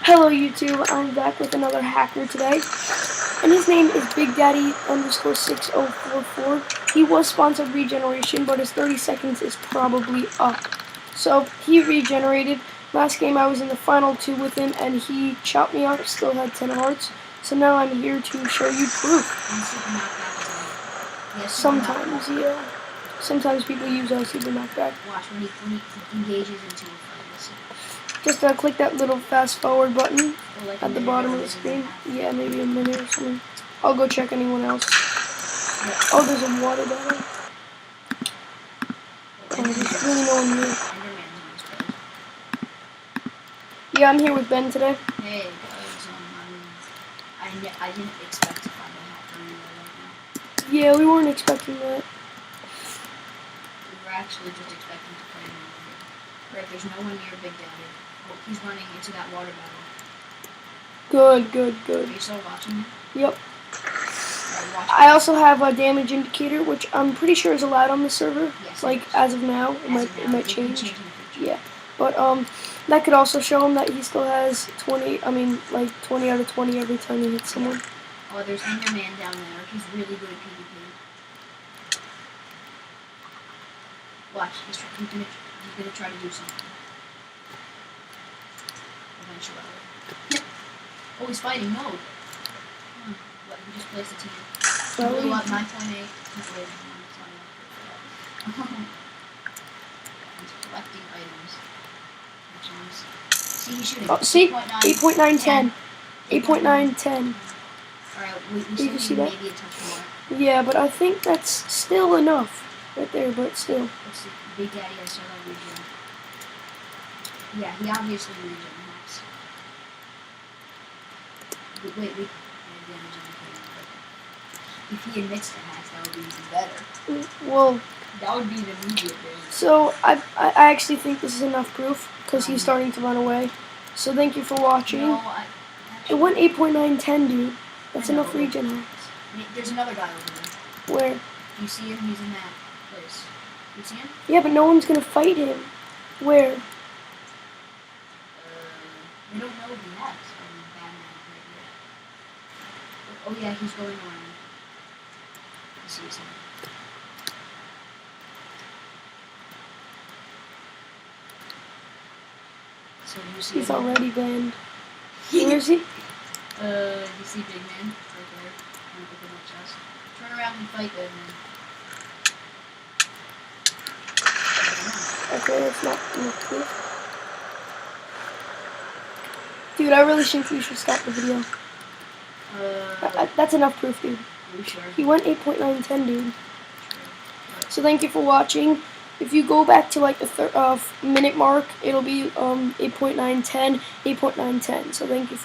Hello YouTube, I'm back with another hacker today, and his name is BigDaddy_6044. He was sponsored regeneration, but his 30 seconds is probably up. So he regenerated. Last game I was in the final 2 with him, and he chopped me up, still had 10 hearts. So now I'm here to show you proof. Sometimes, yeah. Sometimes people use super knockback. Watch when he engages into a fight. Just click that little fast forward button at the bottom of the screen. Yeah, maybe a minute or something. I'll go check anyone else. Oh, there's a water bottle. Oh, there's really no one here. Yeah, I'm here with Ben today. Hey, guys, I didn't expect to find a hacker right now. Yeah, we weren't expecting that. We were actually just expecting to play him over here. Right, there's no one near Big Daddy. Oh, he's running into that water battle. Good, good, good. Are you still watching him? Yep. Right, I also have a damage indicator, which I'm pretty sure is allowed on the server. Yes, like as of now, it might change. Yeah, but that could also show him that he still has 20. I mean, like 20 out of 20 every time he hits someone. Oh, there's Enderman down there. He's really good at PvP. Watch, he's gonna try to do something. Eventually. Oh, he's fighting. No. What? He just placed a team. Blew up 9.8. He's collecting items. See, he's shooting. Oh, see? 8.910. 8.910. Alright, we see that? maybe a touch more. Yeah, but I think that's still enough. Right there, but still. Let's see. Big Daddy has started regen. Yeah, he obviously regen hacks. Wait. If he admits to hacks, that would be even better. Well, that would be an immediate thing. So I actually think this is enough proof because he's starting to run away. So thank you for watching. No, it went 8.910, dude. That's enough regen hacks. There's another guy over there. Where? You see him? He's in that place. You see him? Yeah, but no one's gonna fight him. Where? We don't know if he has. Oh yeah, he's going around. I see him. So you see he's already banned. Where is he? You see Big Man right there. Look at the chest. Turn around and fight Big Man. Okay, that's not enough proof. Dude, I really think you should stop the video. That's enough proof, dude. Are you sure? He went 8.910, dude. So thank you for watching. If you go back to like the minute mark, it'll be 8.910, 8.910. So thank you for